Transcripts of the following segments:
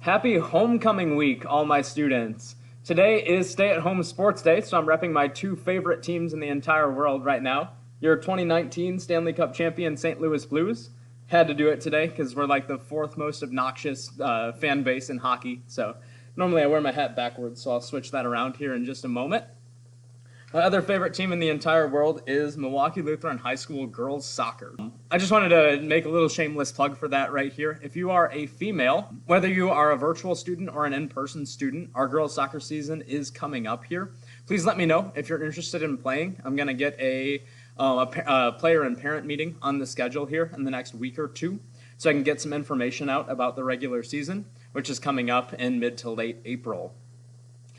Happy homecoming week, all my students. Today is stay-at-home sports day, so I'm repping my two favorite teams in the entire world right now. Your 2019 Stanley Cup champion St. Louis Blues. Had to do it today because we're like the fourth most obnoxious fan base in hockey. So normally I wear my hat backwards, so I'll switch that around here in just a moment. My other favorite team in the entire world is Milwaukee Lutheran High School girls soccer. I just wanted to make a little shameless plug for that right here. If you are a female, whether you are a virtual student or an in-person student, our girls soccer season is coming up here. Please let me know if you're interested in playing. I'm going to get a player and parent meeting on the schedule here in the next week or two, so I can get some information out about the regular season, which is coming up in mid to late April.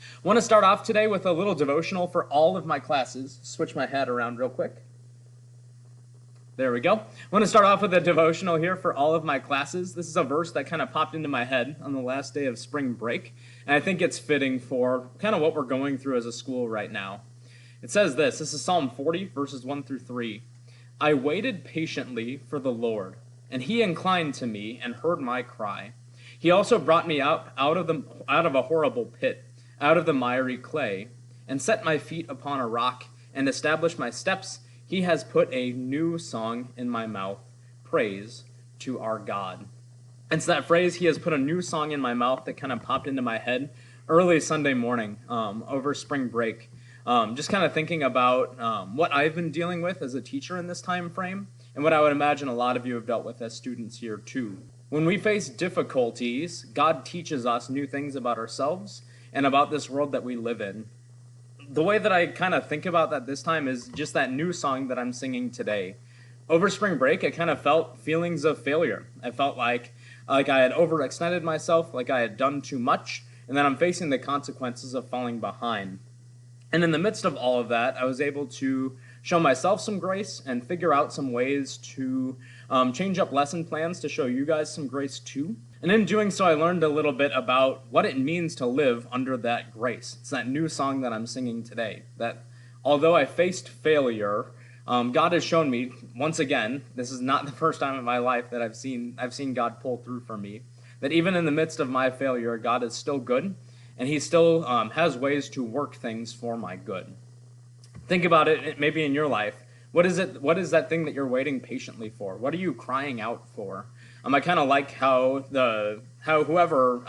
I want to start off today with a little devotional for all of my classes. Switch my hat around real quick. There we go. I want to start off with a devotional here for all of my classes. This is a verse that kind of popped into my head on the last day of spring break, and I think it's fitting for kind of what we're going through as a school right now. It says this is Psalm 40, verses 1 through 3. I waited patiently for the Lord, and he inclined to me and heard my cry. He also brought me out of a horrible pit, out of the miry clay, and set my feet upon a rock, and established my steps. He has put a new song in my mouth, praise to our God. It's that phrase, he has put a new song in my mouth, that kind of popped into my head early Sunday morning over spring break. Just kind of thinking about what I've been dealing with as a teacher in this time frame, and what I would imagine a lot of you have dealt with as students here too. When we face difficulties, God teaches us new things about ourselves and about this world that we live in. The way that I kind of think about that this time is just that new song that I'm singing today. Over spring break, I kind of felt feelings of failure. I felt like I had overextended myself, like I had done too much, and then I'm facing the consequences of falling behind. And in the midst of all of that, I was able to show myself some grace and figure out some ways to change up lesson plans to show you guys some grace too. And in doing so, I learned a little bit about what it means to live under that grace. It's that new song that I'm singing today, that although I faced failure, God has shown me, once again, this is not the first time in my life that I've seen God pull through for me, that even in the midst of my failure, God is still good, and he still has ways to work things for my good. Think about it maybe in your life. What is that thing that you're waiting patiently for? What are you crying out for? I kind of like how whoever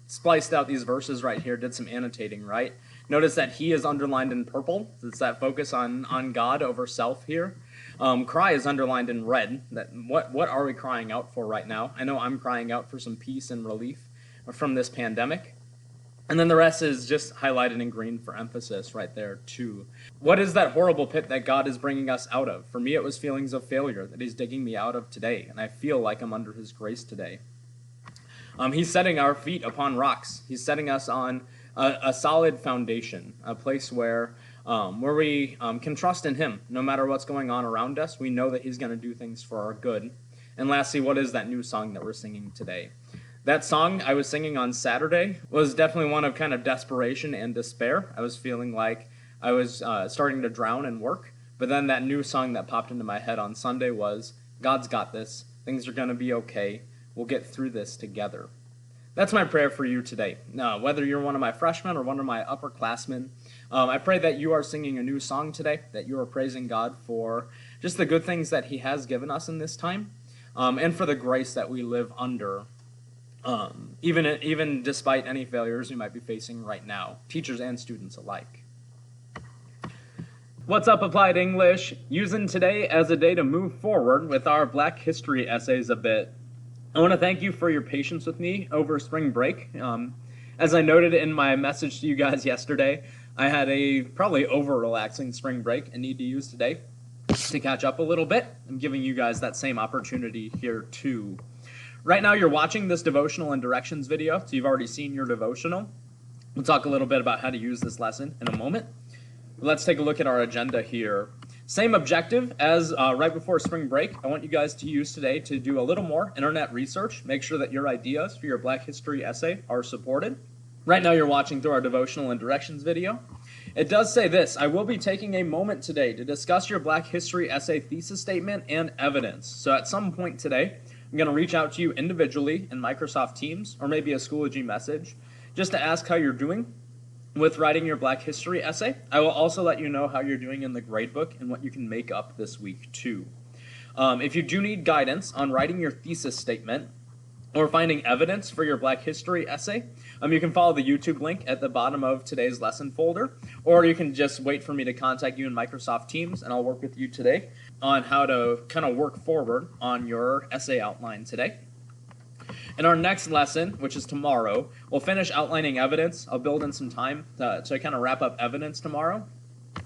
spliced out these verses right here did some annotating, right? Notice that he is underlined in purple. It's that focus on God over self here. Cry is underlined in red. That what are we crying out for right now? I know I'm crying out for some peace and relief from this pandemic. And then the rest is just highlighted in green for emphasis right there too. What is that horrible pit that God is bringing us out of? For me, it was feelings of failure that he's digging me out of today, and I feel like I'm under his grace today. He's setting our feet upon rocks. He's setting us on a solid foundation, a place where we can trust in him. No matter what's going on around us, we know that he's going to do things for our good. And lastly, what is that new song that we're singing today? That song I was singing on Saturday was definitely one of kind of desperation and despair. I was feeling like I was starting to drown in work. But then that new song that popped into my head on Sunday was, God's got this. Things are going to be okay. We'll get through this together. That's my prayer for you today. Whether you're one of my freshmen or one of my upperclassmen, I pray that you are singing a new song today, that you are praising God for just the good things that he has given us in this time, and for the grace that we live under. Even despite any failures we might be facing right now, teachers and students alike. What's up, Applied English? Using today as a day to move forward with our Black History essays a bit. I want to thank you for your patience with me over spring break. As I noted in my message to you guys yesterday, I had a probably over-relaxing spring break and need to use today to catch up a little bit. I'm giving you guys that same opportunity here too. Right now you're watching this devotional and directions video, so you've already seen your devotional. We'll talk a little bit about how to use this lesson in a moment. Let's take a look at our agenda here. Same objective as right before spring break. I want you guys to use today to do a little more internet research. Make sure that your ideas for your Black History essay are supported. Right now you're watching through our devotional and directions video. It does say this: I will be taking a moment today to discuss your Black History essay thesis statement and evidence. So at some point today, I'm I'm going to reach out to you individually in Microsoft Teams or maybe a Schoology message just to ask how you're doing with writing your Black History essay. I will also let you know how you're doing in the gradebook and what you can make up this week too. If you do need guidance on writing your thesis statement or finding evidence for your Black History essay, you can follow the YouTube link at the bottom of today's lesson folder, or you can just wait for me to contact you in Microsoft Teams and I'll work with you today on how to kind of work forward on your essay outline today. In our next lesson, which is tomorrow, we'll finish outlining evidence. I'll build in some time to kind of wrap up evidence tomorrow.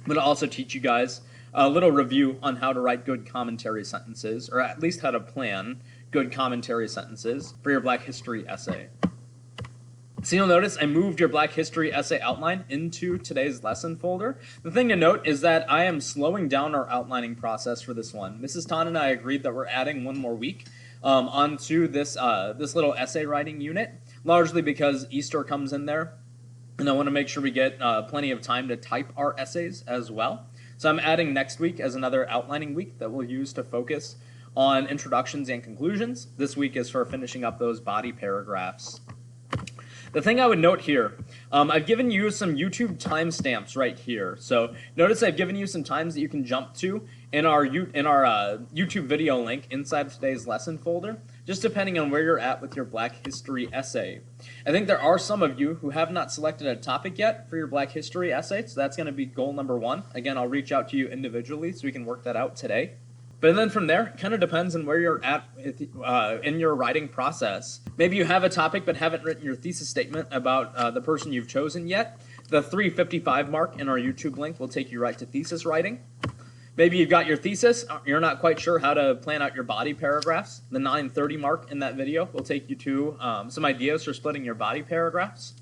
But I'll also teach you guys a little review on how to write good commentary sentences, or at least how to plan good commentary sentences for your Black History essay. So you'll notice I moved your Black History essay outline into today's lesson folder. The thing to note is that I am slowing down our outlining process for this one. Mrs. Tan and I agreed that we're adding one more week onto this little essay writing unit, largely because Easter comes in there, and I want to make sure we get plenty of time to type our essays as well. So I'm adding next week as another outlining week that we'll use to focus on introductions and conclusions. This week is for finishing up those body paragraphs. The thing I would note here, I've given you some YouTube timestamps right here. So notice I've given you some times that you can jump to in our YouTube video link inside of today's lesson folder, just depending on where you're at with your Black History essay. I think there are some of you who have not selected a topic yet for your Black History essay, so that's going to be goal number 1. Again, I'll reach out to you individually so we can work that out today. But then from there, it kind of depends on where you're at in your writing process. Maybe you have a topic but haven't written your thesis statement about the person you've chosen yet. The 3:55 mark in our YouTube link will take you right to thesis writing. Maybe you've got your thesis, you're not quite sure how to plan out your body paragraphs. The 9:30 mark in that video will take you to some ideas for splitting your body paragraphs.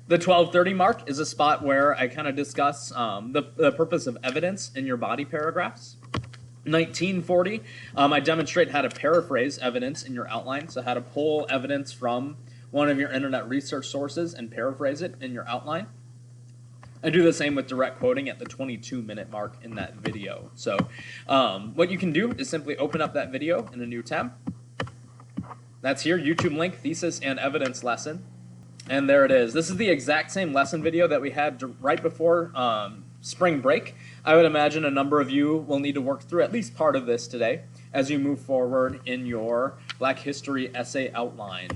The 12:30 mark is a spot where I kind of discuss the purpose of evidence in your body paragraphs. 19:40, I demonstrate how to paraphrase evidence in your outline, so how to pull evidence from one of your internet research sources and paraphrase it in your outline. I do the same with direct quoting at the 22-minute mark in that video. So what you can do is simply open up that video in a new tab. That's here, YouTube link, thesis and evidence lesson. And there it is. This is the exact same lesson video that we had right before spring break. I would imagine a number of you will need to work through at least part of this today as you move forward in your Black History essay outline.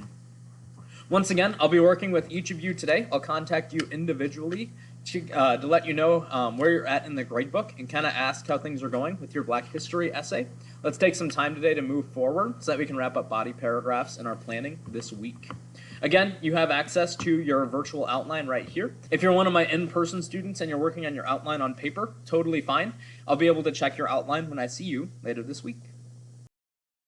Once again, I'll be working with each of you today. I'll contact you individually to let you know where you're at in the gradebook and kind of ask how things are going with your Black History essay. Let's take some time today to move forward so that we can wrap up body paragraphs in our planning this week. Again, you have access to your virtual outline right here. If you're one of my in-person students and you're working on your outline on paper, totally fine. I'll be able to check your outline when I see you later this week.